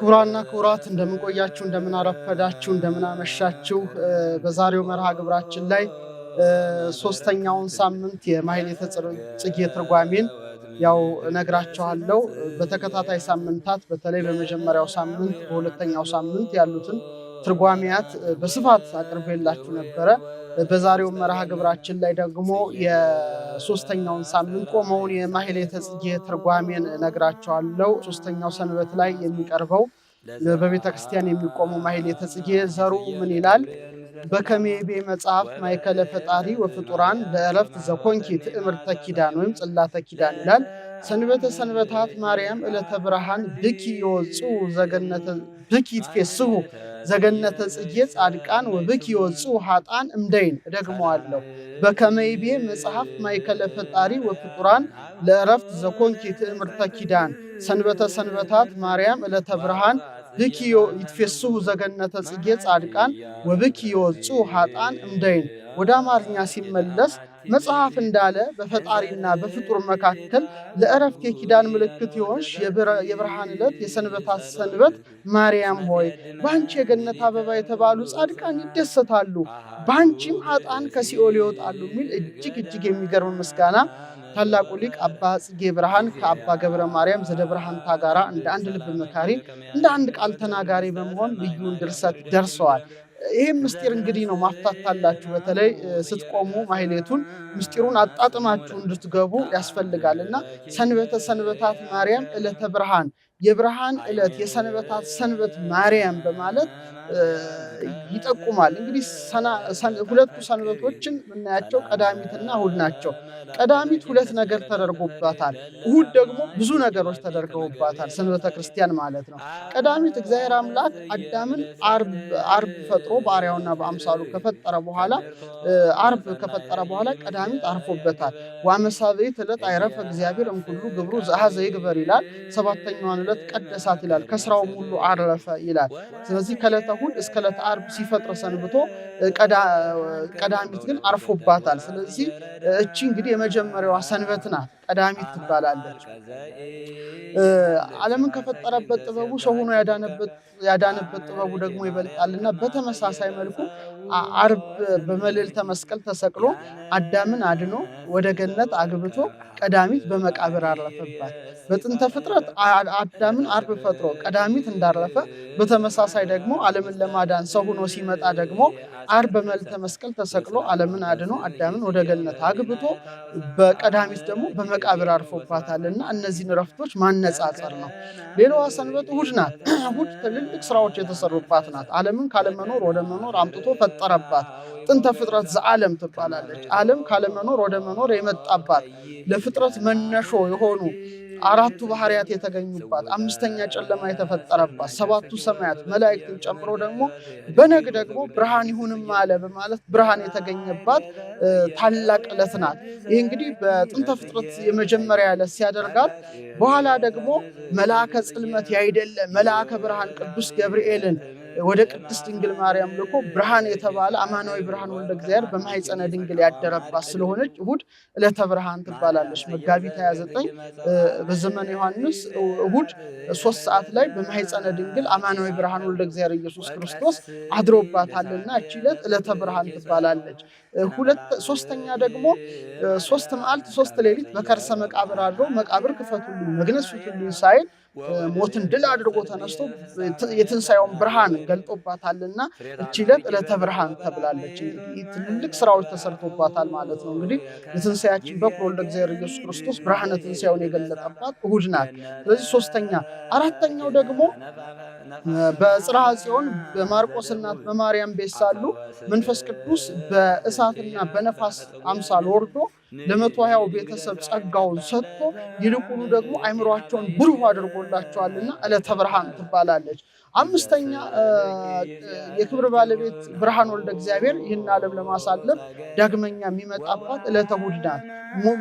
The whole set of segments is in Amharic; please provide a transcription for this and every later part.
ክቡራና ክቡራት እንደምን ቆያችሁ፣ እንደምን አረፈዳችሁ፣ እንደምን አመሻችሁ። በዛሬው መርሃ ግብራችን ላይ ሶስተኛውን ሳምንት የማሕሌተ ጽጌ ትርጓሜን እነግራችኋለሁ። በተከታታይ ሳምንታት በተለይ በመጀመሪያው ሳምንት በሁለተኛው ሳምንት ያሉትን ትርጓሜያት በስፋት አቅርቤላችሁ ነበረ። በዛሬው መርሃ ግብራችን ላይ ደግሞ የሶስተኛውን ሳምንት ቆመውን የማሕሌተ ጽጌ ትርጓሜን እነግራችኋለሁ። ሶስተኛው ሰንበት ላይ የሚቀርበው በቤተ ክርስቲያን የሚቆመው ማሕሌተ ጽጌ ዘሩ ምን ይላል? በከመ ይቤ መጽሐፍ ማእከለ ፈጣሪ ወፍጡራን ለዕረፍት ዘኮንኪ ትእምርተ ኪዳን ወይም ጽላተ ኪዳን ይላል። ሰንበተ ሰንበታት ማርያም ዕለተ ብርሃን ብኪ ይወጽኡ ዘገነተ ብኪ ይትፌስሑ ዘገነተ ጽጌ ጻድቃን ወብኪ ይወጽኡ ኃጥአን እምደይን። እደግመዋለሁ። በከመ ይቤ መጽሐፍ ማእከለ ፈጣሪ ወፍጡራን ለዕረፍት ዘኮንኪ ትእምርተ ኪዳን ሰንበተ ሰንበታት ማርያም ዕለተ ብርሃን ብኪ ይትፌስሑ ዘገነተ ጽጌ ጻድቃን ወብኪ ይወጽኡ ኃጥአን እምደይን። ወደ አማርኛ ሲመለስ መጽሐፍ እንዳለ በፈጣሪና በፍጡር መካከል ለዕረፍት የኪዳን ምልክት የሆንሽ የብርሃን ዕለት የሰንበታት ሰንበት ማርያም ሆይ በአንቺ የገነት አበባ የተባሉ ጻድቃን ይደሰታሉ፣ በአንቺም ኃጥአን ከሲኦል ይወጣሉ የሚል እጅግ የሚገርም ምስጋና ታላቁ ሊቅ አባ ጽጌ ብርሃን ከአባ ገብረ ማርያም ዘደብረሃንታ ጋራ እንደ አንድ ልብ መካሪ እንደ አንድ ቃል ተናጋሪ በመሆን ልዩን ድርሰት ደርሰዋል። ይህም ምስጢር እንግዲህ ነው ማፍታታላችሁ። በተለይ ስትቆሙ ማሕሌቱን ምስጢሩን አጣጥማችሁ እንድትገቡ ያስፈልጋልና ሰንበተ ሰንበታት ማርያም ዕለተ ብርሃን የብርሃን ዕለት የሰንበታት ሰንበት ማርያም በማለት ይጠቁማል። እንግዲህ ሁለቱ ሰንበቶችን የምናያቸው ቀዳሚትና እሁድ ናቸው። ቀዳሚት ሁለት ነገር ተደርጎባታል፣ እሁድ ደግሞ ብዙ ነገሮች ተደርገውባታል። ሰንበተ ክርስቲያን ማለት ነው። ቀዳሚት እግዚአብሔር አምላክ አዳምን አርብ ፈጥሮ በአርአያውና በአምሳሉ ከፈጠረ በኋላ ቀዳሚት አርፎበታል። ወአመሳብዕት ዕለት አይረፈ እግዚአብሔር እምኩሉ ግብሩ ዘአኀዘ ይግበር ይላል። ሰባተኛዋን ዕለት ቀደሳት ይላል፣ ከስራውም ሁሉ አረፈ ይላል። ስለዚህ ከዕለተ እሁድ እስከ ዕለተ ዓርብ ሲፈጥር ሰንብቶ ቀዳሚት ግን አርፎባታል። ስለዚህ እቺ እንግዲህ የመጀመሪያዋ ሰንበት ናት፣ ቀዳሚት ትባላለች። ዓለምን ከፈጠረበት ጥበቡ ሰው ሆኖ ያዳነበት ጥበቡ ደግሞ ይበልጣልና በተመሳሳይ መልኩ ዓርብ በመልዕልተ መስቀል ተሰቅሎ አዳምን አድኖ ወደ ገነት አግብቶ ቀዳሚት በመቃብር አረፈባት። በጥንተ ፍጥረት አዳምን ዓርብ ፈጥሮ ቀዳሚት እንዳረፈ በተመሳሳይ ደግሞ ዓለምን ለማዳን ሰው ሆኖ ሲመጣ ደግሞ ዓርብ በመልዕልተ መስቀል ተሰቅሎ ዓለምን አድኖ አዳምን ወደ ገነት አግብቶ በቀዳሚት ደግሞ በመቃብር አርፎባታልና እነዚህን ዕረፍቶች ማነጻጸር ነው። ሌላዋ ሰንበት እሁድ ናት። እሁድ ትልልቅ ስራዎች የተሰሩባት ናት። ዓለምን ካለመኖር ወደ መኖር አምጥቶ ፈጠረባት። ጥንተ ፍጥረት ዘዓለም ትባላለች። ዓለም ካለመኖር ወደ መኖር የመጣባት ለፍጥረት መነሾ የሆኑ አራቱ ባህሪያት የተገኙባት፣ አምስተኛ ጨለማ የተፈጠረባት፣ ሰባቱ ሰማያት መላእክትን ጨምሮ ደግሞ በነግ ደግሞ ብርሃን ይሁንም አለ በማለት ብርሃን የተገኘባት ታላቅ ዕለት ናት። ይህ እንግዲህ በጥንተ ፍጥረት የመጀመሪያ ዕለት ሲያደርጋት በኋላ ደግሞ መልአከ ጽልመት ያይደለ መልአከ ብርሃን ቅዱስ ገብርኤልን ወደ ቅድስት ድንግል ማርያም ልኮ ብርሃን የተባለ አማናዊ ብርሃን ወልደ እግዚአብሔር በማኅፀነ ድንግል ያደረባት ስለሆነች እሁድ ዕለተ ብርሃን ትባላለች። መጋቢት 29 በዘመነ ዮሐንስ እሁድ 3 ሰዓት ላይ በማኅፀነ ድንግል አማናዊ ብርሃን ወልደ እግዚአብሔር ኢየሱስ ክርስቶስ አድሮባታልና እቺ ዕለት ዕለተ ብርሃን ትባላለች። ሶስተኛ ደግሞ 3 መዓልት 3 ሌሊት በከርሰ መቃብር አድሮ መቃብር ክፈቱልኝ መግነዝ ፍቱልኝ ሳይል ሞትን ድል አድርጎ ተነስቶ የትንሣኤውን ብርሃን ገልጦባታልና እቺ ዕለት ዕለተ ብርሃን ተብላለች። እንግዲህ ትልልቅ ስራዎች ተሰርቶባታል ማለት ነው። እንግዲህ የትንሣኤያችን በኩር ወልደ እግዚአብሔር ኢየሱስ ክርስቶስ ብርሃነ ትንሣኤውን የገለጠባት እሁድ ናት። ስለዚህ ሶስተኛ። አራተኛው ደግሞ በጽርሐ ጽዮን በማርቆስ እናት በማርያም ቤት ሳሉ መንፈስ ቅዱስ በእሳትና በነፋስ አምሳል ወርዶ ለ120 ቤተሰብ ጸጋውን ሰጥቶ ይልቁኑ ደግሞ አእምሯቸውን ብሩህ አድርጎላቸዋልና ዕለተ ብርሃን ትባላለች። አምስተኛ የክብር ባለቤት ብርሃን ወልደ እግዚአብሔር ይህን ዓለም ለማሳለፍ ዳግመኛ የሚመጣባት ዕለተ እሁድ ናት።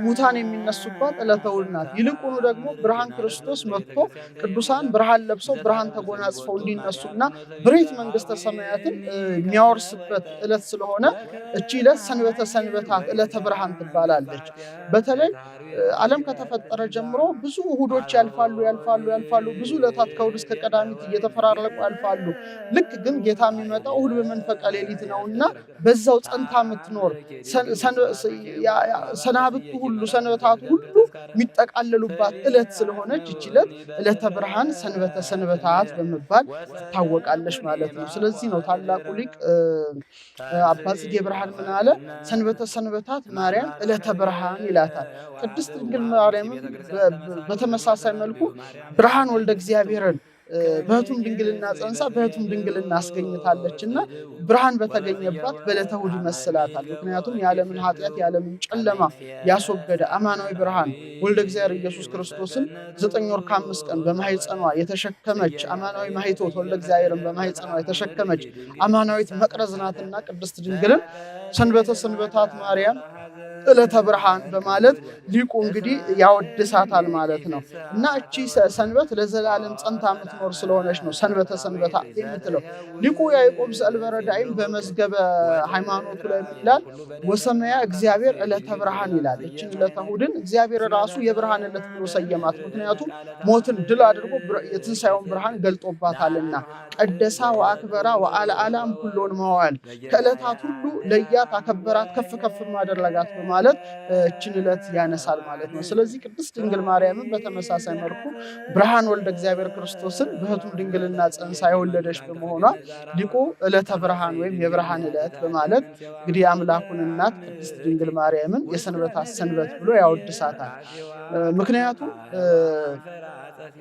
ሙታን የሚነሱባት ዕለተ እሁድ ናት። ይልቁኑ ደግሞ ብርሃን ክርስቶስ መጥቶ ቅዱሳን ብርሃን ለብሰው ብርሃን ተጎናጽፈው እንዲነሱና ብሬት መንግስተ ሰማያትን የሚያወርስበት ዕለት ስለሆነ እቺ ዕለት ሰንበተ ሰንበታት ዕለተ ብርሃን ትባላለች። ትላለች። በተለይ ዓለም ከተፈጠረ ጀምሮ ብዙ እሁዶች ያልፋሉ ብዙ ዕለታት ከእሁድ እስከ ቀዳሚት እየተፈራረቁ ያልፋሉ። ልክ ግን ጌታ የሚመጣው እሁድ በመንፈቀ ሌሊት ነውና በዛው ጸንታ የምትኖር ሰናብቱ ሁሉ ሰንበታቱ ሁሉ የሚጠቃለሉባት ዕለት ስለሆነች ይህች ዕለት ዕለተ ብርሃን ሰንበተ ሰንበታት በመባል ትታወቃለች ማለት ነው። ስለዚህ ነው ታላቁ ሊቅ አባ ጽጌ ብርሃን ምን አለ? ሰንበተ ሰንበታት ማርያም ዕለተ ብርሃን ይላታል። ቅድስት ድንግል ማርያም በተመሳሳይ መልኩ ብርሃን ወልደ እግዚአብሔርን በህቱም ድንግልና ጸንሳ በህቱም ድንግልና አስገኝታለችና ብርሃን በተገኘባት በዕለተ እሑድ ይመስላታል። ምክንያቱም የዓለምን ኃጢአት የዓለምን ጨለማ ያስወገደ አማናዊ ብርሃን ወልደ እግዚአብሔር ኢየሱስ ክርስቶስን 9 ወር ከ5 ቀን በማህፀኗ የተሸከመች አማናዊ ማህቶት ወልደ እግዚአብሔርን በማህፀኗ የተሸከመች አማናዊት መቅረዝ ናትና ቅድስት ድንግልን ሰንበተ ሰንበታት ማርያም ዕለተ ብርሃን በማለት ሊቁ እንግዲህ ያወድሳታል ማለት ነው። እና እቺ ሰንበት ለዘላለም ጸንታ የምትኖር ስለሆነች ነው ሰንበተ ሰንበታት የምትለው። ሊቁ ያዕቆብ ዘእልበረዳይም በመዝገበ ሃይማኖቱ ላይ ይላል ወሰማያ እግዚአብሔር ዕለተ ብርሃን ይላል። እቺን ዕለተ እሑድን እግዚአብሔር ራሱ የብርሃን ዕለት ብሎ ሰየማት። ምክንያቱም ሞትን ድል አድርጎ የትንሣኤውን ብርሃን ገልጦባታልና ቀደሳ ወአክበራ ወአልዓላም ሁሉን መዋል ከዕለታት ሁሉ ለያት አከበራት ከፍ ከፍ ማደረጋት ማለት እችን ዕለት ያነሳል ማለት ነው። ስለዚህ ቅድስት ድንግል ማርያምን በተመሳሳይ መልኩ ብርሃን ወልደ እግዚአብሔር ክርስቶስን በህቱም ድንግልና ጸንሳ የወለደች በመሆኗ ሊቁ ዕለተ ብርሃን ወይም የብርሃን ዕለት በማለት እንግዲህ አምላኩን እናት ቅድስት ድንግል ማርያምን የሰንበታት ሰንበት ብሎ ያወድሳታል።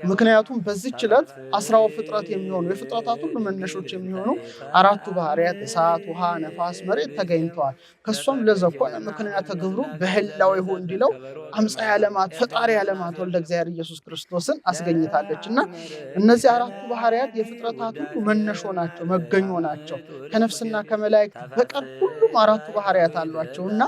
ምክንያቱም በዚህች ዕለት 10 ፍጥረት የሚሆኑ የፍጥረታት ሁሉ መነሾች የሚሆኑ 4ቱ ባህሪያት እሳት፣ ውሃ፣ ነፋስ፣ መሬት ተገኝተዋል። ከሷም ለዘኮነ ምክንያተ ግብሩ በህላው ይሁን እንዲለው አምፃ ዓለማት ፈጣሪ ዓለማት ወልደ እግዚአብሔር ኢየሱስ ክርስቶስን አስገኝታለችና እነዚህ 4ቱ ባህሪያት የፍጥረታት ሁሉ መነሾ ናቸው፣ መገኞ ናቸው። ከነፍስና ከመላእክት በቀር ሁሉም 4ቱ ባህሪያት አሏቸውና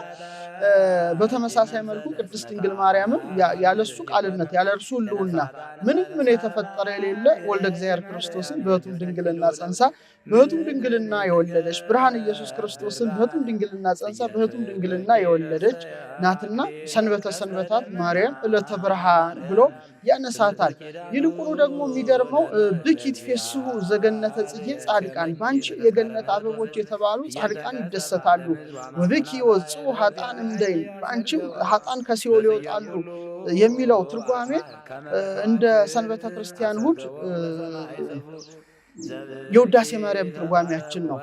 በተመሳሳይ መልኩ ቅድስት ድንግል ማርያምን ያለሱ ቃልነት ያለርሱ ሁሉና ምንም የተፈጠረ የሌለ ወልደ እግዚአብሔር ክርስቶስን በህቱም ድንግልና ጸንሳ በህቱም ድንግልና የወለደች ብርሃን ኢየሱስ ክርስቶስን በህቱም ድንግልና ጸንሳ በህቱም ድንግልና የወለደች ናትና ሰንበተ ሰንበታት ማርያም ዕለተ ብርሃን ብሎ ያነሳታል። ይልቁኑ ደግሞ የሚገርመው ብኪ ይትፌስሑ ዘገነተ ጽጌ ጻድቃን ባንቺ የገነት አበቦች የተባሉ ጻድቃን ይደሰታሉ። ወብኪ ይወጽኡ ኃጥአን እምደይን ባንቺም ኃጥአን ከሲኦል ይወጣሉ የሚለው ትርጓሜ እንደ ሰንበተ ክርስቲያን እሑድ የውዳሴ ማርያም ትርጓሜያችን ነው።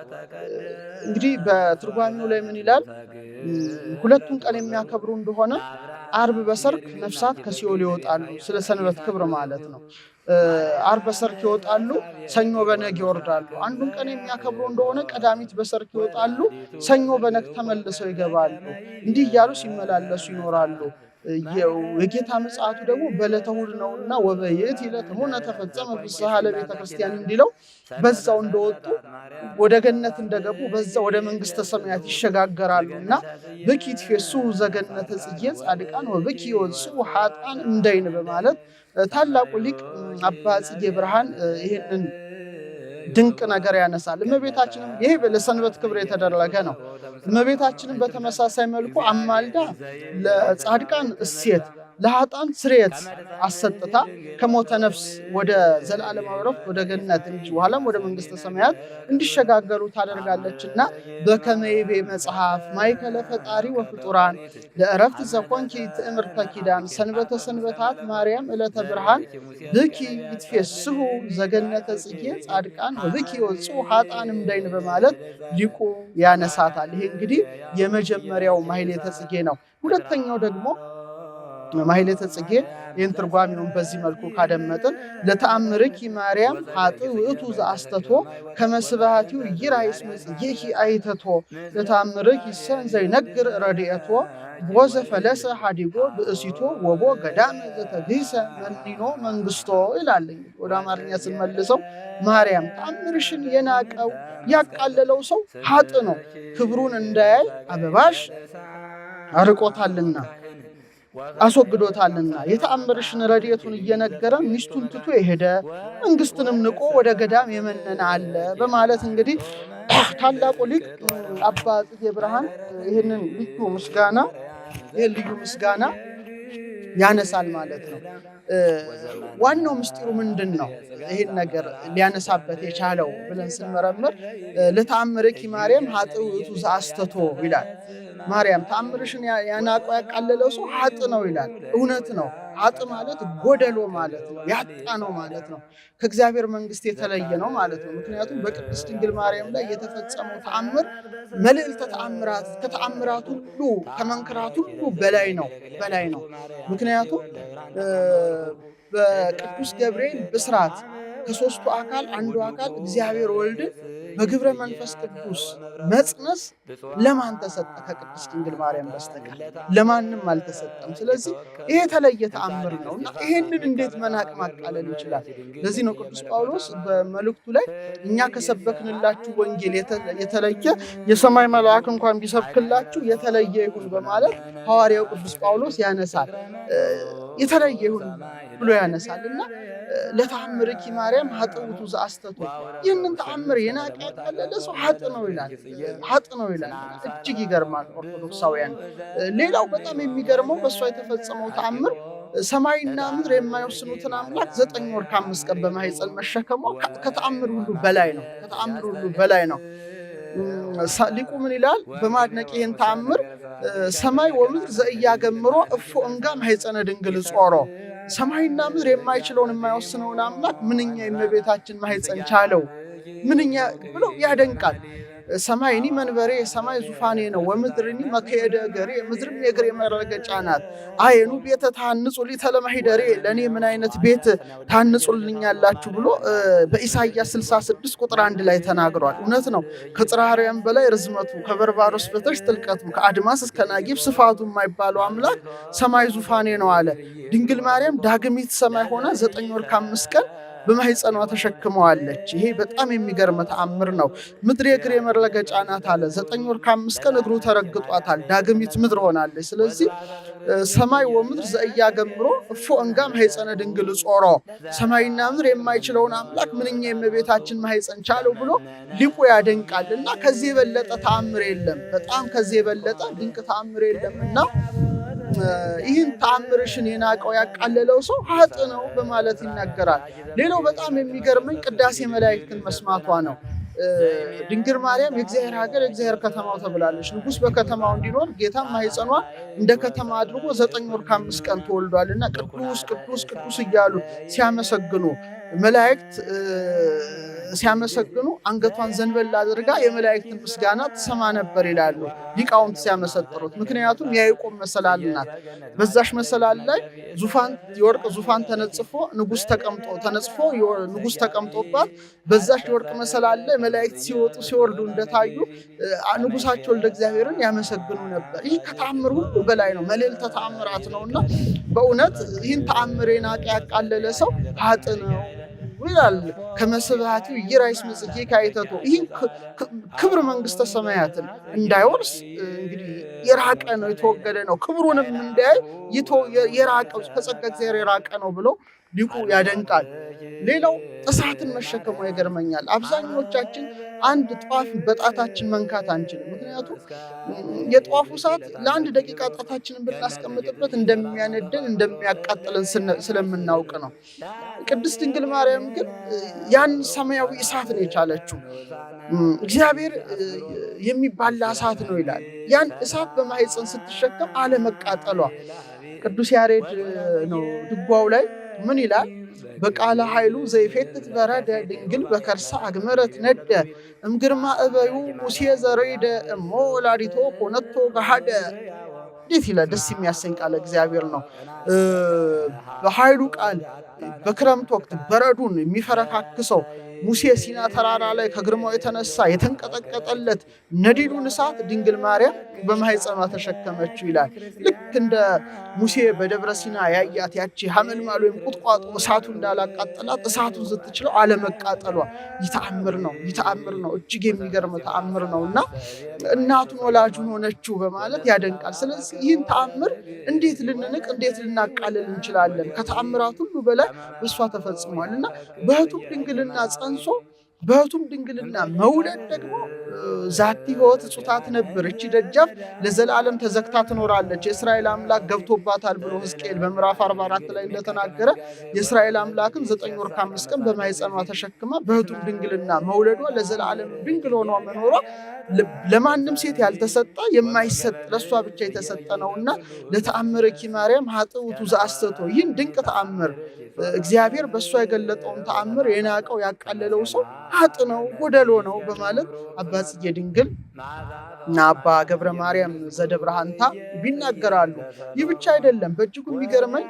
እንግዲህ በትርጓሜው ላይ ምን ይላል? ሁለቱን ቀን የሚያከብሩ እንደሆነ ዓርብ በሰርክ ነፍሳት ከሲኦል ይወጣሉ፣ ስለ ሰንበት ክብር ማለት ነው። ዓርብ በሰርክ ይወጣሉ፣ ሰኞ በነግ ይወርዳሉ። አንዱን ቀን የሚያከብሩ እንደሆነ ቀዳሚት በሰርክ ይወጣሉ፣ ሰኞ በነግ ተመልሰው ይገባሉ። እንዲህ እያሉ ሲመላለሱ ይኖራሉ። የጌታ ምጽአቱ ደግሞ በዕለተ እሑድ ነውና ወበይእቲ ዕለት እሙነ ተፈጸመ ፍስሐ ለቤተ ክርስቲያን እንዲለው በዛው እንደወጡ ወደ ገነት እንደገቡ በዛው ወደ መንግስተ ሰማያት ይሸጋገራሉና ብኪ ይትፌስሑ ዘገነተ ጽጌ ጻድቃን ወብኪ ይወጽኡ ኃጥአን እምደይን በማለት ታላቁ ሊቅ አባ ጽጌ ብርሃን ይህንን ድንቅ ነገር ያነሳል። እመቤታችንም ይሄ ለሰንበት ክብር የተደረገ ነው። እመቤታችንም በተመሳሳይ መልኩ አማልዳ ለጻድቃን እሴት ለኃጥአን ስርየት አሰጥታ ከሞተ ነፍስ ወደ ዘላለማዊ ዕረፍት ወደ ገነት እንጂ በኋላም ወደ መንግስተ ሰማያት እንዲሸጋገሩ ታደርጋለችና በከመ ይቤ መጽሐፍ ማእከለ ፈጣሪ ወፍጡራን ለዕረፍት ዘኮንኪ ትእምርተ ኪዳን ሰንበተ ሰንበታት ማርያም ዕለተ ብርሃን ብኪ ይትፌስሑ ዘገነተ ጽጌ ጻድቃን ወብኪ ይወጽኡ ኃጥአን እምደይን በማለት ሊቁ ያነሳታል። ይሄ እንግዲህ የመጀመሪያው ማሕሌተ ጽጌ ነው። ሁለተኛው ደግሞ ማሕሌተ ጽጌ ይህን ትርጓሜውን በዚህ መልኩ ካደመጥን ለተአምርኪ ማርያም ኃጥእ ውእቱ ዘአስተቶ ከመ ስብሐቲሁ ይራይ እስመ ጽጌኪ አይተቶ ለተአምርኪ ሰን ዘይነግር ረድኤቶ ወዘፈለሰ ሐዲጎ ብእሲቶ ወቦ ገዳም ዘተግህሰ መኒኖ መንግስቶ ይላል። ወደ አማርኛ ስንመልሰው ማርያም ተአምርሽን የናቀው ያቃለለው ሰው ኃጥእ ነው፣ ክብሩን እንዳያይ አበባሽ አርቆታልና አስወግዶታልና የተአምርሽን ረድኤቱን እየነገረ ሚስቱን ትቶ የሄደ መንግስትንም ንቆ ወደ ገዳም የመነነ አለ በማለት እንግዲህ ታላቁ ሊቅ አባ ጽጌ ብርሃን ይህንን ልዩ ምስጋና ይሄ ልዩ ምስጋና ያነሳል ማለት ነው። ዋናው ምስጢሩ ምንድነው? ይሄን ነገር ሊያነሳበት የቻለው ብለን ስንመረምር ለተአምርኪ ማርያም ኃጥእ ውእቱ ዘአስተቶ ይላል። ማርያም ተአምርሽን ያናቀው ያቃለለው ሰው ኃጥእ ነው ይላል። እውነት ነው። ኃጥእ ማለት ጎደሎ ማለት ነው፣ ያጣ ነው ማለት ነው። ከእግዚአብሔር መንግስት የተለየ ነው ማለት ነው። ምክንያቱም በቅድስት ድንግል ማርያም ላይ የተፈጸመው ተአምር መልዕልተ ተአምራት ከተአምራት ሁሉ ከመንክራት ሁሉ በላይ ነው። ምክንያቱም በቅዱስ ገብርኤል ብስራት ከሦስቱ አካል አንዱ አካል እግዚአብሔር ወልድ በግብረ መንፈስ ቅዱስ መጽነስ ለማን ተሰጠ? ከቅድስት ድንግል ማርያም በስተቀር ለማንም አልተሰጠም። ስለዚህ ይሄ የተለየ ተአምር ነውና ይሄንን እንዴት መናቅ ማቃለል ይችላል? ለዚህ ነው ቅዱስ ጳውሎስ በመልእክቱ ላይ እኛ ከሰበክንላችሁ ወንጌል የተለየ የሰማይ መልአክ እንኳን ቢሰብክላችሁ የተለየ ይሁን በማለት ሐዋርያው ቅዱስ ጳውሎስ ያነሳል። የተለየ ይሁን ብሎ ያነሳልና ለተአምርኪ ማርያም ኃጥእ ውእቱ ዘአስተቶ ይህንን ተአምር የናቀ ያቃለለ ሰው ኃጥእ ነው ይላል። እጅግ ይገርማል ኦርቶዶክሳውያን። ሌላው በጣም የሚገርመው በእሷ የተፈጸመው ተአምር ሰማይና ምድር የማይወስኑትን አምላክ 9 ወር ከ5 ቀን በማኅፀን መሸከሟ ከተአምር ሁሉ በላይ ነው። ሊቁ ምን ይላል በማድነቅ ይህን ተአምር? ሰማይ ወምድር ዘኢያገምሮ እፎ እንጋ ማኅፀነ ድንግል ጾሮ። ሰማይና ምድር የማይችለውን የማይወስነውን አምላክ ምንኛ የእመቤታችን ማኅፀን ቻለው ምንኛ ብሎ ያደንቃል። ሰማይኒ መንበሬ ሰማይ ዙፋኔ ነው ወምድርኒ መከየደ እገሬ ምድርም የእግሬ መረገጫ ናት። አየኑ ቤተ ታንጹ ሊተለማሂደሬ ለእኔ ምን አይነት ቤት ታንጹልኛላችሁ ብሎ በኢሳይያስ 66 ቁጥር 1 ላይ ተናግሯል። እውነት ነው። ከጽርሐ አርያም በላይ ርዝመቱ ከበርባሮስ በታች ጥልቀቱ ከአድማስ እስከ ናጊብ ስፋቱ የማይባለው አምላክ ሰማይ ዙፋኔ ነው አለ። ድንግል ማርያም ዳግሚት ሰማይ ሆና 9 ወር ከ5 ቀን በማኅፀኗ ተሸክመዋለች። ይሄ በጣም የሚገርም ተአምር ነው። ምድር የእግሬ መረገጫ ናት አለ። 9 ወር ከ5 ቀን እግሩ ተረግጧታል። ዳግሚት ምድር ሆናለች። ስለዚህ ሰማይ ወምድር ዘኢያገምሮ እፎ እንጋ ማኅፀነ ድንግል ጾሮ፣ ሰማይና ምድር የማይችለውን አምላክ ምንኛ የእመቤታችን ማኅፀን ቻለው ብሎ ሊቁ ያደንቃልና ከዚህ የበለጠ ተአምር የለም። በጣም ከዚህ የበለጠ ድንቅ ተአምር የለምና ይህን ተአምርሽን የናቀው ያቃለለው ሰው ኃጥእ ነው በማለት ይናገራል። ሌላው በጣም የሚገርመኝ ቅዳሴ መላእክትን መስማቷ ነው። ድንግል ማርያም የእግዚአብሔር ሀገር የእግዚአብሔር ከተማው ተብላለች። ንጉሥ በከተማው እንዲኖር ጌታም ማኅፀኗ እንደ ከተማ አድርጎ 9 ወር ከ5 ቀን ተወልዷልና ቅዱስ ቅዱስ ቅዱስ እያሉ ሲያመሰግኑ መላእክት ሲያመሰግኑ አንገቷን ዘንበል አድርጋ የመላእክትን ምስጋና ትሰማ ነበር ይላሉ ሊቃውንት ሲያመሰጥሩት። ምክንያቱም የያዕቆብ መሰላል ናት። በዛሽ መሰላል ላይ የወርቅ ዙፋን ተነጽፎ ንጉሥ ተቀምጦባት በዛሽ የወርቅ መሰላል ላይ መላእክት ሲወጡ ሲወርዱ እንደታዩ ንጉሳቸው ወልደ እግዚአብሔርን ያመሰግኑ ነበር። ይህ ከተአምር ሁሉ በላይ ነው። መልዕልተ ተአምራት ነውና በእውነት ይህን ተአምር የናቀ ያቃለለ ሰው ኃጥእ ነው ይላል። ከመስባቱ ይራይስ መጽጌ ካይተቶ ይህን ክብር መንግስተ ሰማያትን እንዳይወርስ እንግዲህ የራቀ ነው፣ የተወገደ ነው። ክብሩንም እንዳይ የራቀው ከጸጋ እግዚአብሔር የራቀ ነው ብሎ ሊቁ ያደንቃል። ሌላው እሳትን መሸከሙ ይገርመኛል። አብዛኞቻችን አንድ ጧፍ በጣታችን መንካት አንችልም። ምክንያቱም የጧፉ እሳት ለአንድ ደቂቃ ጣታችንን ብናስቀምጥበት እንደሚያነደን እንደሚያቃጥለን ስለምናውቅ ነው። ቅድስት ድንግል ማርያም ግን ያን ሰማያዊ እሳት ነው የቻለችው። እግዚአብሔር የሚባላ እሳት ነው ይላል። ያን እሳት በማኅፀን ስትሸከም አለመቃጠሏ ቅዱስ ያሬድ ነው ድጓው ላይ ምን ይላል? በቃለ ኃይሉ ዘይፌትት በረደ ድንግል በከርሳ አግመረት ነደ እምግርማ እበዩ ሙሴ ዘሬደ እሞ ወላዲቶ ኮነቶ ገሃደ። እንዴት ይላል! ደስ የሚያሰኝ ቃል እግዚአብሔር ነው። በኃይሉ ቃል በክረምት ወቅት በረዱን የሚፈረካክሰው ሙሴ ሲና ተራራ ላይ ከግርማው የተነሳ የተንቀጠቀጠለት ነዲዱን እሳት ድንግል ማርያም በማኅፀኗ ተሸከመችው ይላል። ልክ እንደ ሙሴ በደብረ ሲና ያያት ያቺ ሐመልማል ወይም ቁጥቋጦ እሳቱ እንዳላቃጠላት እሳቱን ስትችለው አለመቃጠሏ ይተአምር ነው። እጅግ የሚገርም ተአምር ነውና እናቱን ወላጁን ሆነችው በማለት ያደንቃል። ስለዚህ ይህን ተአምር እንዴት ልንንቅ እንዴት ልናቃልል እንችላለን? ከተአምራት ሁሉ በላይ በእሷ ተፈጽሟልና በሕቱም ድንግልና ጸንሶ በህቱም ድንግልና መውለድ ደግሞ ዛቲ ሕይወት እጹታት ነበር፣ እቺ ደጃፍ ለዘላለም ተዘግታ ትኖራለች፣ የእስራኤል አምላክ ገብቶባታል ብሎ ሕዝቅኤል በምዕራፍ 44 ላይ እንደተናገረ የእስራኤል አምላክን 9 ወር ከ5 ቀን በማኅፀኗ ተሸክማ በህቱም ድንግልና መውለዷ ለዘላለም ድንግል ሆኗ መኖሯ ለማንም ሴት ያልተሰጠ የማይሰጥ ለሷ ብቻ የተሰጠ ነውና ለተአምረኪ ማርያም ኃጥኡቱ ዘአስተቶ ይህን ድንቅ ተአምር እግዚአብሔር በሷ የገለጠውን ተአምር የናቀው ያቃለለው ሰው ኃጥ ነው ጎደሎ ነው በማለት አባ ጽጌ ድንግል እና አባ ገብረ ማርያም ዘደብረ ሐንታ ቢናገራሉ። ይህ ብቻ አይደለም። በእጅጉ የሚገርመኝ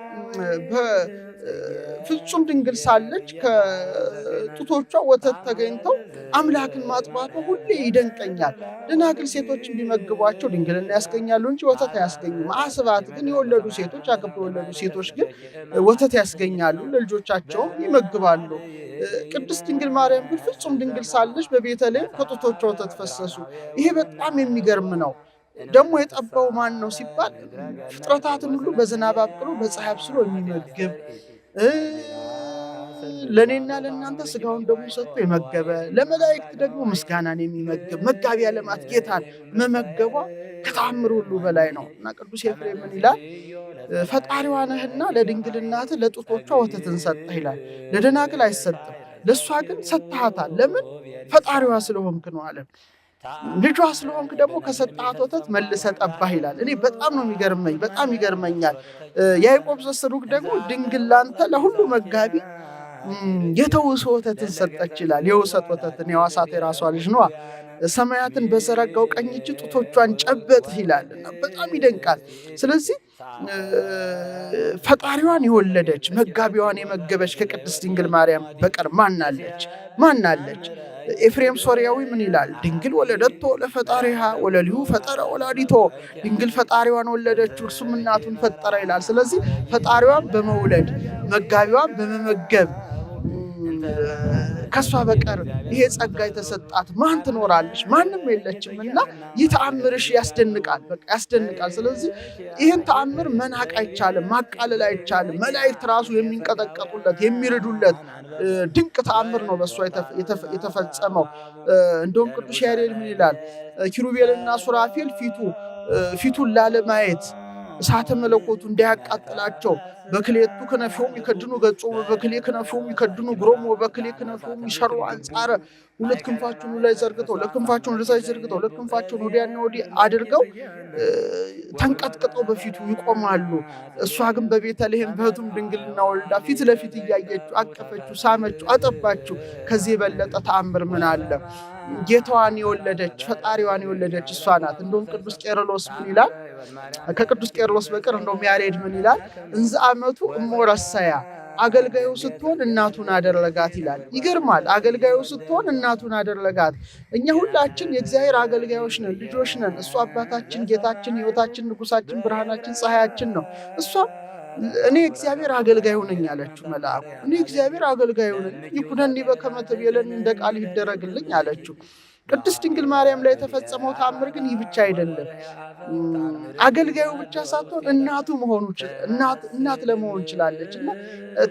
ፍጹም ድንግል ሳለች ከጡቶቿ ወተት ተገኝተው አምላክን ማጥባቷ ሁሌ ይደንቀኛል። ደናግል ሴቶችን ቢመግቧቸው ድንግልና ያስገኛሉ እንጂ ወተት አያስገኙም። አስባት ግን የወለዱ ሴቶች አግብተው የወለዱ ሴቶች ግን ወተት ያስገኛሉ፣ ለልጆቻቸውም ይመግባሉ። ቅድስት ድንግል ማርያም ግን ፍጹም ድንግል ሳለች በቤተልሔም ከጡቶቿ ወተት ፈሰሱ። ይሄ በጣም የሚገርም ነው። ደግሞ የጠባው ማን ነው ሲባል ፍጥረታትን ሁሉ በዝናብ አብቅሎ በፀሐይ አብስሎ የሚመግብ ለኔና ለእናንተ ስጋውን ደግሞ ሰጥቶ የመገበ ለመላእክት ደግሞ ምስጋናን የሚመግብ መጋቢ ዓለማት ጌታን መመገቧ ከተአምር ሁሉ በላይ ነው እና ቅዱስ ኤፍሬም ምን ይላል? ፈጣሪዋ ነህና ለድንግልናት ለጡቶቿ ወተትን ሰጠህ ይላል። ለደናግል አይሰጥም፣ ለእሷ ግን ሰጥሃታል። ለምን? ፈጣሪዋ ስለሆንክ ነው አለ። ልጇ ስለሆንክ ደግሞ ከሰጣት ወተት መልሰ ጠባህ ይላል። እኔ በጣም ነው የሚገርመኝ፣ በጣም ይገርመኛል። ያዕቆብ ዘስሩግ ደግሞ ድንግል ላንተ ለሁሉ መጋቢ የተውሶ ወተትን ሰጠች ይላል። የውሰት ወተትን የዋሳት የራሷ ልጅ ነዋ። ሰማያትን በዘረጋው ቀኝ እጅ ጡቶቿን ጨበጥህ ይላል እና በጣም ይደንቃል። ስለዚህ ፈጣሪዋን የወለደች መጋቢዋን የመገበች ከቅድስት ድንግል ማርያም በቀር ማናለች? ማናለች? ኤፍሬም ሶርያዊ ምን ይላል? ድንግል ወለደቶ ለፈጣሪሃ ወለሊሁ ፈጠረ ወላዲቶ። ድንግል ፈጣሪዋን ወለደችው እርሱም እናቱን ፈጠረ ይላል። ስለዚህ ፈጣሪዋን በመውለድ መጋቢዋን በመመገብ ከሷ በቀር ይሄ ጸጋ የተሰጣት ማን ትኖራለች? ማንም የለችም እና ይህ ተአምርሽ ያስደንቃል፣ በቃ ያስደንቃል። ስለዚህ ይህን ተአምር መናቅ አይቻልም፣ ማቃለል አይቻልም። መላእክት ራሱ የሚንቀጠቀጡለት የሚርዱለት ድንቅ ተአምር ነው በሷ የተፈጸመው። እንደውም ቅዱስ ያሬድ ምን ይላል? ኪሩቤልና ሱራፌል ፊቱን ላለማየት እሳተ መለኮቱ እንዳያቃጥላቸው በክሌቱ ክነፊሆሙ ይከድኑ ገጾሙ በክሌ ክነፊሆሙ ይከድኑ እግሮሙ በክሌ ክነፊሆሙ ይሰሩ አንጻረ። ሁለት ክንፋቸውን ላይ ዘርግተው ለክንፋቸውን ለታች ዘርግተው ሁለት ክንፋቸውን ወዲያና ወዲህ አድርገው ተንቀጥቅጠው በፊቱ ይቆማሉ። እሷ ግን በቤተልሔም በህቱም ድንግልና ወልዳ ፊት ለፊት እያየችው አቀፈችው፣ ሳመችው፣ አጠባችው። ከዚህ የበለጠ ተአምር ምን አለ? ጌታዋን የወለደች ፈጣሪዋን የወለደች እሷ ናት። እንደውም ቅዱስ ቄርሎስ ምን ይላል? ከቅዱስ ቄርሎስ በቀር እንደውም ያሬድ ምን ይላል? እንዘ አመቱ እሞረሰያ አገልጋዩ ስትሆን እናቱን አደረጋት ይላል። ይገርማል። አገልጋዩ ስትሆን እናቱን አደረጋት። እኛ ሁላችን የእግዚአብሔር አገልጋዮች ነን፣ ልጆች ነን። እሱ አባታችን፣ ጌታችን፣ ሕይወታችን፣ ንጉሳችን፣ ብርሃናችን፣ ፀሐያችን ነው። እሷ እኔ እግዚአብሔር አገልጋዩ ነኝ አለችው። መልአኩ እኔ እግዚአብሔር አገልጋዩ ነኝ፣ ይኩነኒ በከመ ትቤለኒ እንደ ቃል ይደረግልኝ አለችው። ቅድስት ድንግል ማርያም ላይ የተፈጸመው ተአምር ግን ይህ ብቻ አይደለም። አገልጋዩ ብቻ ሳትሆን እናት ለመሆን ችላለች እና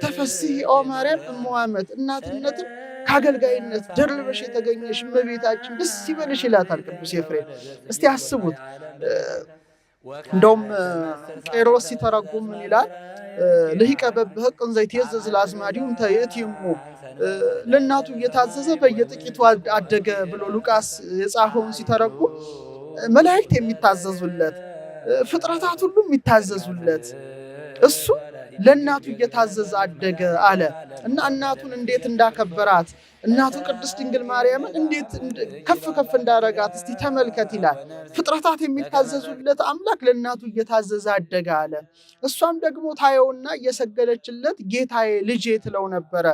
ተፈስሒ ኦ ማርያም እመዋመት እናትነትን ከአገልጋይነት ደርበሽ የተገኘሽ እመቤታችን ደስ ይበልሽ ይላታል ቅዱስ ኤፍሬም። እስቲ አስቡት። እንደውም ቄሮስ ሲተረጉም ምን ይላል? ልሂቀ በብሕቅ እንዘ ይትየዘዝ ለአዝማዲሁ እንተ ይእቲሙ። ለእናቱ እየታዘዘ በየጥቂቱ አደገ ብሎ ሉቃስ የጻፈውን ሲተረጉም መላእክት የሚታዘዙለት፣ ፍጥረታት ሁሉ የሚታዘዙለት እሱ ለእናቱ እየታዘዘ አደገ አለ እና እናቱን እንዴት እንዳከበራት እናቱ ቅድስት ድንግል ማርያምን እንዴት ከፍ ከፍ እንዳረጋት እስቲ ተመልከት ይላል። ፍጥረታት የሚታዘዙለት አምላክ ለእናቱ እየታዘዘ አደገ አለ። እሷም ደግሞ ታየውና እየሰገደችለት ጌታዬ ልጄ ትለው ነበረ።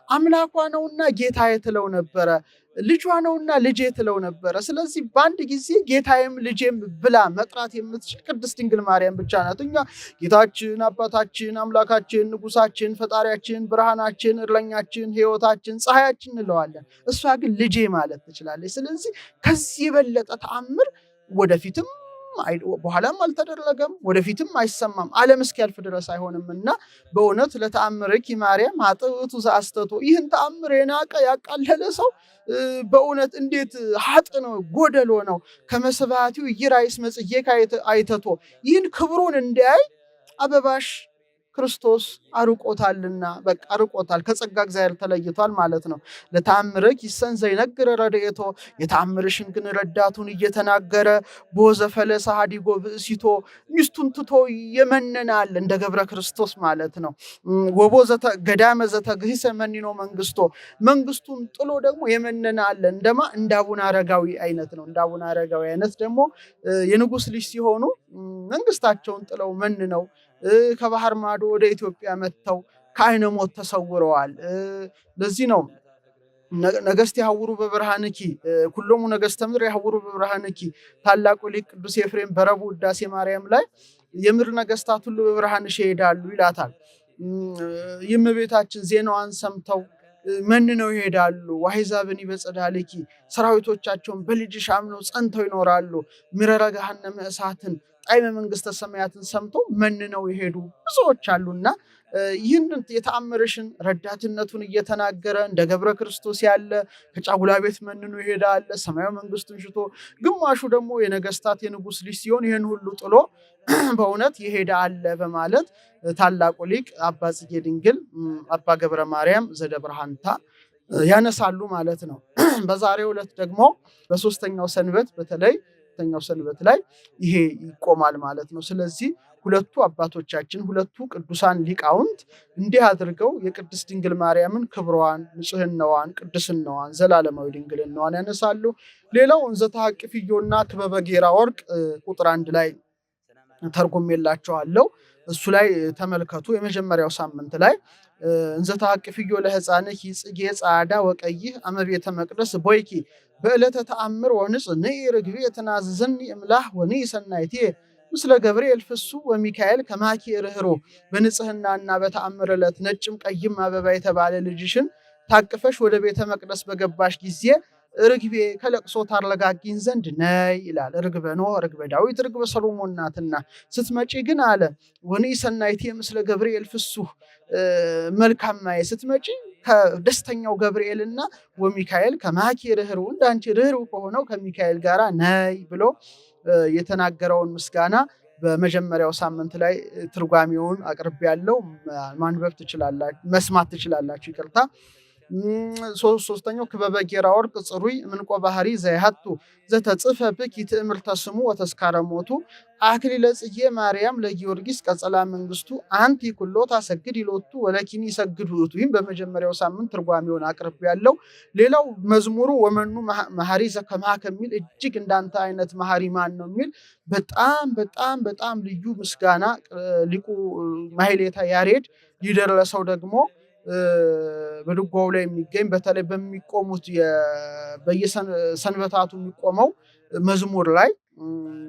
አምላኳ ነውና ጌታዬ ትለው ነበረ። ልጇ ነውና ልጄ ትለው ነበረ። ስለዚህ በአንድ ጊዜ ጌታዬም ልጄም ብላ መጥራት የምትችል ቅድስት ድንግል ማርያም ብቻ ናት። እኛ ጌታችን፣ አባታችን፣ አምላካችን፣ ንጉሳችን፣ ፈጣሪያችን፣ ብርሃናችን፣ እረኛችን፣ ሕይወታችን፣ ፀሐያችን እንለዋለን። እሷ ግን ልጄ ማለት ትችላለች። ስለዚህ ከዚህ የበለጠ ተአምር ወደፊትም በኋላም አልተደረገም፣ ወደፊትም አይሰማም፣ ዓለም እስኪያልፍ ድረስ አይሆንምና በእውነት ለተአምርኪ ማርያም ኃጥእቱ ዘአስተቶ ይህን ተአምር የናቀ ያቃለለ ሰው በእውነት እንዴት ኃጥ ነው፣ ጎደሎ ነው። ከመስባቲው ይራይስ መጽጌካ አይተቶ ይህን ክብሩን እንዲያይ አበባሽ ክርስቶስ አርቆታልና በቃ አርቆታል፣ ከጸጋ እግዚአብሔር ተለይቷል ማለት ነው። ለተአምርኪ ይሰንዘ ይነግር ረድኤቶ የተአምርሽን ግን ረዳቱን እየተናገረ ቦዘፈለ ሳዲጎ ብእሲቶ ሚስቱን ትቶ የመነናል እንደ ገብረ ክርስቶስ ማለት ነው። ወቦ ገዳመ ዘተግሂሰ መኒኖ መንግስቱን ጥሎ ደግሞ የመነናል እንደማ እንደ አቡነ አረጋዊ አይነት ነው። እንደ አቡነ አረጋዊ አይነት ደግሞ የንጉስ ልጅ ሲሆኑ መንግስታቸውን ጥለው መንነው ከባህር ማዶ ወደ ኢትዮጵያ መጥተው ከዓይነ ሞት ተሰውረዋል። ለዚህ ነው ነገስት ያውሩ በብርሃንኪ ኩሎሙ ነገስተ ምድር ያውሩ በብርሃንኪ ታላቁ ሊቅ ቅዱስ ኤፍሬም በረቡዕ ውዳሴ ማርያም ላይ የምድር ነገስታት ሁሉ በብርሃንሽ ይሄዳሉ ይላታል። የእመቤታችን ዜናዋን ሰምተው መንነው ይሄዳሉ። ወአሕዛብኒ በጸዳልኪ ሰራዊቶቻቸውን በልጅሽ አምነው ጸንተው ይኖራሉ። ምረረ ገሃነመ እሳትን ጣዕመ መንግስተ ሰማያትን ሰምተው መንነው ይሄዱ ብዙዎች አሉና ይህንን የተአምርሽን ረዳትነቱን እየተናገረ እንደ ገብረ ክርስቶስ ያለ ከጫጉላ ቤት መንኖ ይሄዳል ሰማያዊ መንግስቱን ሽቶ፣ ግማሹ ደግሞ የነገስታት የንጉስ ልጅ ሲሆን ይህን ሁሉ ጥሎ በእውነት ይሄዳ አለ በማለት ታላቁ ሊቅ አባ ጽጌ ድንግል አባ ገብረ ማርያም ዘደብረሃንታ ያነሳሉ ማለት ነው። በዛሬው ዕለት ደግሞ በሶስተኛው ሰንበት በተለይ ኛው ሰንበት ላይ ይሄ ይቆማል ማለት ነው። ስለዚህ ሁለቱ አባቶቻችን ሁለቱ ቅዱሳን ሊቃውንት እንዲህ አድርገው የቅድስት ድንግል ማርያምን ክብሯን፣ ንጽህናዋን፣ ቅድስናዋን፣ ዘላለማዊ ድንግልናዋን ያነሳሉ። ሌላው እንዘ ተሐቅፍዮና ክበበ ጌራ ወርቅ ቁጥር 1 ላይ ተርጉሜላችኋለሁ። እሱ ላይ ተመልከቱ። የመጀመሪያው ሳምንት ላይ እንዘ ተሐቅፍዮ ለሕፃንኪ ጽጌ ጻዕዳ ወቀይህ አመቤተ መቅደስ ቦይኪ በዕለተ ተአምር ወንጽ ንኢ ርግቤ ተናዝዘኒ እምላህ ወንኢ ሰናይቴ ምስለ ገብርኤል ፍሱ ወሚካኤል ከማኪ ርህሮ በንጽህናና በተአምር ዕለት ነጭም ቀይም አበባ የተባለ ልጅሽን ታቅፈሽ ወደ ቤተ መቅደስ በገባሽ ጊዜ ርግቤ ከለቅሶ ታረጋጊኝ ዘንድ ነይ ይላል። ርግበ ኖህ፣ ርግበ ዳዊት፣ ርግበ ሰሎሞን ናትና ስትመጪ ግን አለ ወንኢ ሰናይቴ ምስለ ገብርኤል ፍሱ መልካማዬ ስትመጪ ከደስተኛው ገብርኤልና ወሚካኤል ከማኪ ርህሩ እንዳንቺ ርህሩ ከሆነው ከሚካኤል ጋር ነይ ብሎ የተናገረውን ምስጋና በመጀመሪያው ሳምንት ላይ ትርጓሜውን አቅርብ ያለው ማንበብ ትችላላችሁ፣ መስማት ትችላላችሁ። ይቅርታ። ሶስተኛው ክበበ ጌራ ወርቅ ጽሩይ ምንቆ ባህሪ ዘይሃቱ ዘተጽፈ ብኪ ትእምርተ ስሙ ወተስካረ ሞቱ አክሊለ ጽጌ ማርያም ለጊዮርጊስ ቀጸላ መንግስቱ አንቲ ኩሎ ታሰግድ ይሎቱ ወለኪኒ ይሰግዱቱ። ይህም በመጀመሪያው ሳምንት ትርጓሜውን አቅርብ ያለው። ሌላው መዝሙሩ ወመኑ መሐሪ ዘከማ ከሚል እጅግ እንዳንተ አይነት መሐሪ ማን ነው የሚል በጣም በጣም በጣም ልዩ ምስጋና ሊቁ ማሕሌተ ያሬድ ይደረሰው ደግሞ በድጓው ላይ የሚገኝ በተለይ በሚቆሙት በየሰንበታቱ የሚቆመው መዝሙር ላይ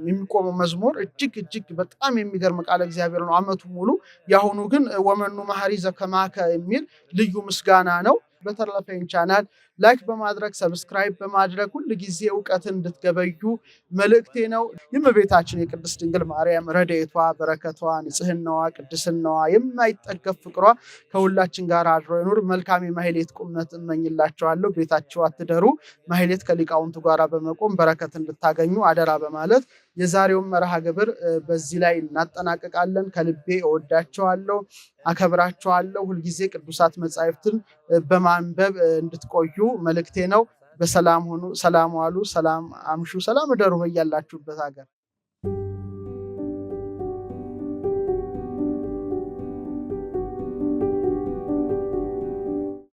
የሚቆመው መዝሙር እጅግ በጣም የሚገርም ቃለ እግዚአብሔር ነው አመቱ ሙሉ። ያሁኑ ግን ወመኑ መሐሪ ዘከማከ የሚል ልዩ ምስጋና ነው። በተረፈኝ ቻናል ላይክ በማድረግ ሰብስክራይብ በማድረግ ሁሉ ጊዜ ዕውቀትን እንድትገበዩ መልእክቴ ነው። የእመቤታችን የቅድስት ድንግል ማርያም ረድኤቷ፣ በረከቷ፣ ንጽህናዋ፣ ቅድስናዋ፣ የማይጠገብ ፍቅሯ ከሁላችን ጋር አድሮ ይኑር። መልካም የማሕሌት ቁመት እመኝላችኋለሁ። ቤታችሁ አትደሩ። ማሕሌት ከሊቃውንቱ ጋር በመቆም በረከት እንድታገኙ አደራ በማለት የዛሬውን መርሃ ግብር በዚህ ላይ እናጠናቀቃለን። ከልቤ እወዳቸዋለሁ፣ አከብራቸዋለሁ። ሁልጊዜ ቅዱሳት መጻሕፍትን በማንበብ እንድትቆዩ መልእክቴ ነው። በሰላም ሁኑ፣ ሰላም ዋሉ፣ ሰላም አምሹ፣ ሰላም እደሩ በያላችሁበት ሀገር።